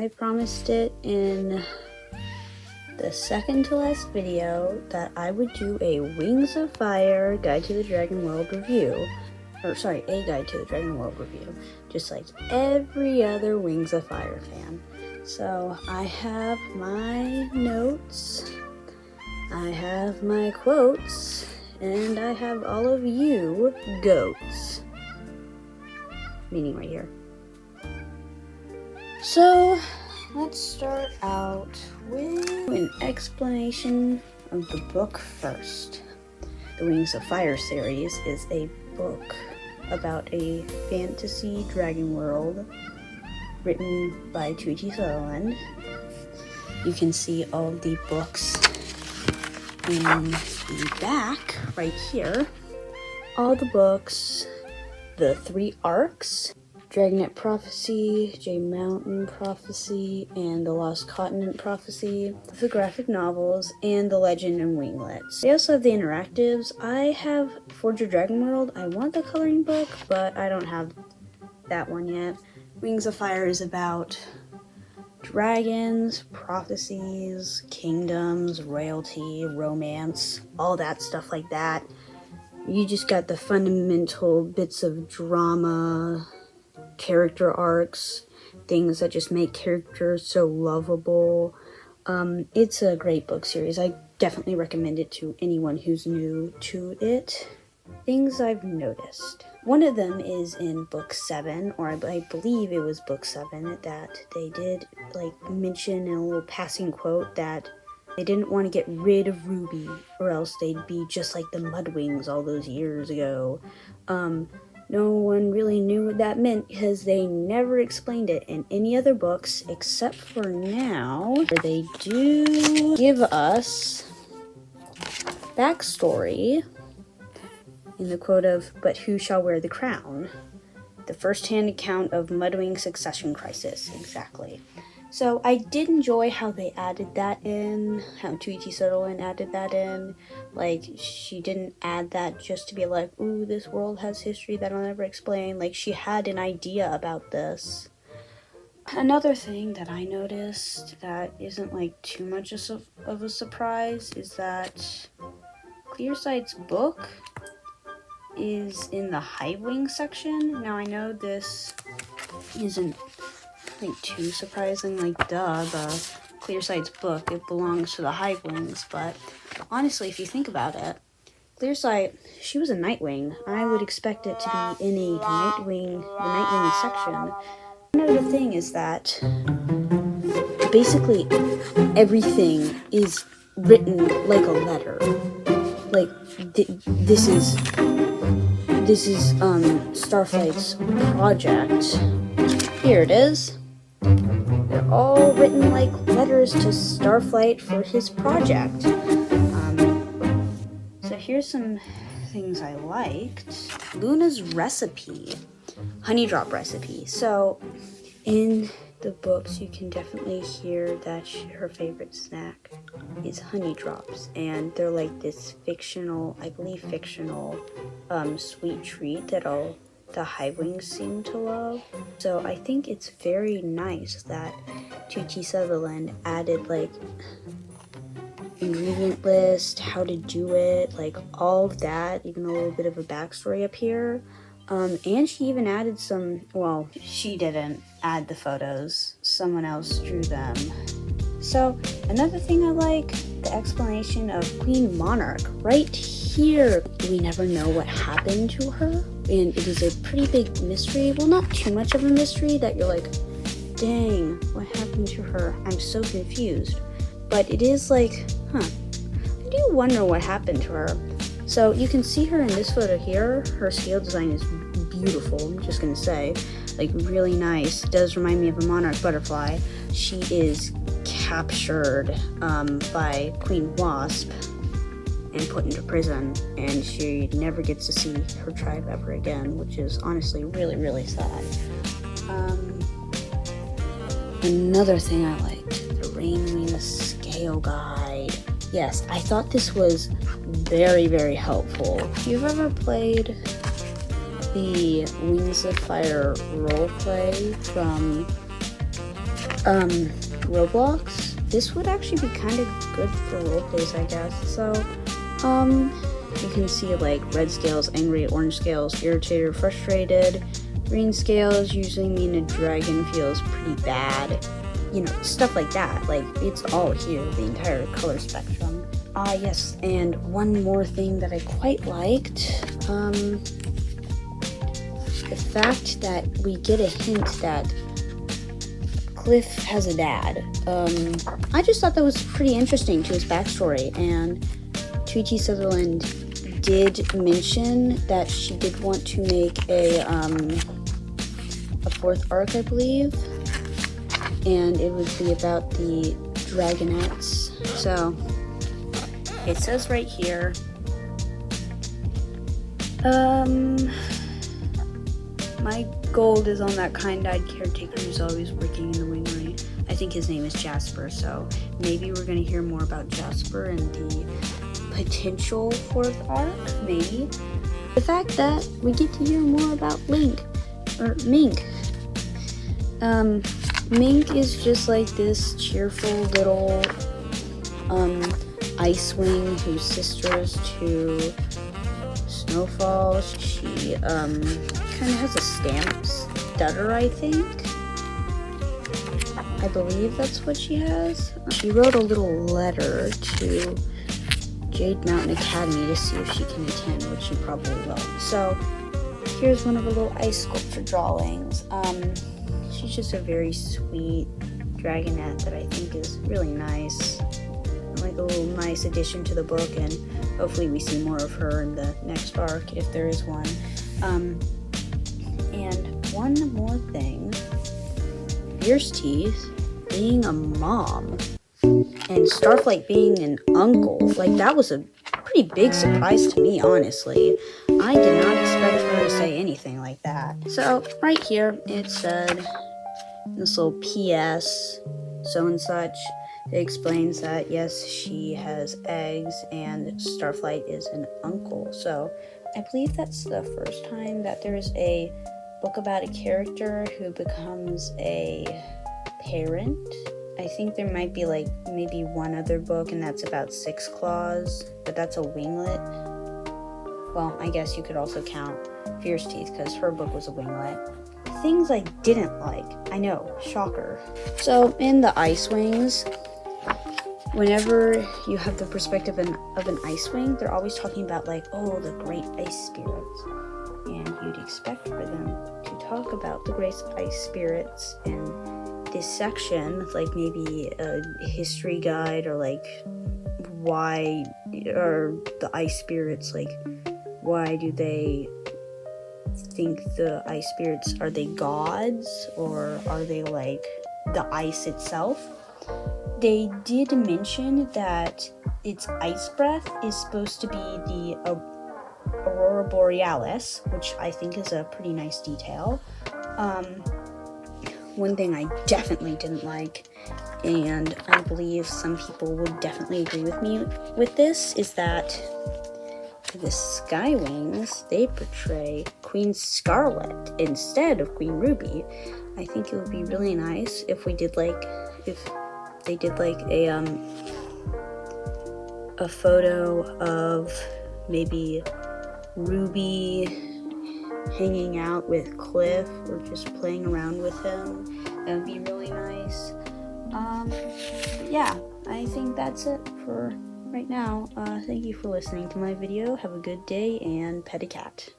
I promised it in the second to last video that I would do a Wings of Fire Guide to the Dragon World review. A Guide to the Dragon World review, just like every other Wings of Fire fan. So I have my notes, I have my quotes, and I have all of you goats. Meaning right here. So let's start out with an explanation of the book first. The Wings of Fire series is a book about a fantasy dragon world written by T.T. Sutherland. You can see all of the books in the back right here. All the books, the 3 arcs, Dragonet Prophecy, Jade Mountain Prophecy, and The Lost Continent Prophecy, the graphic novels, and The Legend and Winglets. They also have the interactives. I have Forge of Dragon World. I want the coloring book, but I don't have that one yet. Wings of Fire is about dragons, prophecies, kingdoms, royalty, romance, all that stuff like that. You just got the fundamental bits of drama, character arcs, things that just make characters so lovable. It's a great book series. I definitely recommend it to anyone who's new to it. Things I've noticed. One of them is in book 7, or I believe it was book 7, that they did mention in a little passing quote that they didn't want to get rid of Ruby, or else they'd be just like the Mudwings all those years ago. No one really knew what that meant because they never explained it in any other books except for now, where they do give us backstory in the quote of, "But who shall wear the crown?" The first-hand account of Mudwing succession crisis. Exactly. So I did enjoy how they added that in, how T.T. Sutherland added that in. She didn't add that just to be like, ooh, this world has history that I'll never explain. She had an idea about this. Another thing that I noticed that isn't too much of a surprise is that Clearsight's book is in the Hivewing section. Now I know this isn't too surprising, duh, the Clearsight's book, it belongs to the Hivewings, but honestly, if you think about it, Clearsight, she was a Nightwing. I would expect it to be in the Nightwing section. Another thing is that basically everything is written like a letter. This is Starflight's project. Here it is. They're all written like letters to Starflight for his project. So here's some things I liked. Luna's recipe, honey drop recipe. So in the books, you can definitely hear that her favorite snack is honey drops, and they're like this fictional, sweet treat that the Hivewings seem to love. So I think it's very nice that T.T. Sutherland added ingredient list, how to do it, all of that, even a little bit of a backstory up here. And she even added some, well, she didn't add the photos, someone else drew them. So another thing I like, the explanation of Queen Monarch right here. We never know what happened to her, and it is a pretty big mystery. Well, not too much of a mystery that you're like, dang, what happened to her? I'm so confused. But it is I do wonder what happened to her. So you can see her in this photo here. Her scale design is beautiful, I'm just gonna say. Really nice. It does remind me of a monarch butterfly. She is captured by Queen Wasp and put into prison, and she never gets to see her tribe ever again, which is honestly really, really sad. Another thing I liked, the Rainwing Scale Guide. Yes, I thought this was very, very helpful. If you've ever played the Wings of Fire roleplay from Roblox, this would actually be kind of good for roleplays, I guess. So, you can see like red scales, angry, orange scales, irritated or frustrated. Green scales usually mean a dragon feels pretty bad. You know, stuff like that. Like, it's all here, the entire color spectrum. Yes, and one more thing that I quite liked, the fact that we get a hint that Cliff has a dad. I just thought that was pretty interesting to his backstory, and Tweety Sutherland did mention that she did want to make a fourth arc, I believe, and it would be about the Dragonettes. So it says right here, my gold is on that kind-eyed caretaker who's always working in the wingray. I think his name is Jasper, so maybe we're going to hear more about Jasper and the potential fourth arc, maybe. The fact that we get to hear more about Mink. Mink is just like this cheerful little Icewing whose sister is to Snowfall. She kind of has a stamp stutter, I think. I believe that's what she has. She wrote a little letter to Jade Mountain Academy to see if she can attend, which she probably will. So here's one of her little ice sculpture drawings. She's just a very sweet dragonette that I think is really nice. Like a little nice addition to the book, and hopefully we see more of her in the next arc if there is one. And one more thing, Fierce Teeth being a mom and Starflight being an uncle, like that was a pretty big surprise to me, honestly. I did not expect her to say anything like that. So right here it said this little PS so and such. It explains that yes, she has eggs and Starflight is an uncle. So I believe that's the first time that there's a book about a character who becomes a parent. I think there might be like maybe one other book, and that's about Six Claws, but that's a winglet. Well, I guess you could also count Fierce Teeth because her book was a winglet. Things I didn't like. I know, shocker. So in the Icewings, whenever you have the perspective of an Icewing, they're always talking about like, oh, the great ice spirits. And you'd expect for them to talk about the great ice spirits in this section, like maybe a history guide, or like why are the ice spirits, like why do they think the ice spirits, are they gods or are they like the ice itself? They did mention that its ice breath is supposed to be the Aurora Borealis, which I think is a pretty nice detail. One thing I definitely didn't like, and I believe some people would definitely agree with me with this, is that the Skywings, they portray Queen Scarlet instead of Queen Ruby. I think it would be really nice if they did like a photo of maybe Ruby hanging out with Cliff or just playing around with him. That would be really nice. Yeah, I think that's it for right now. Thank you for listening to my video. Have a good day and pet a cat.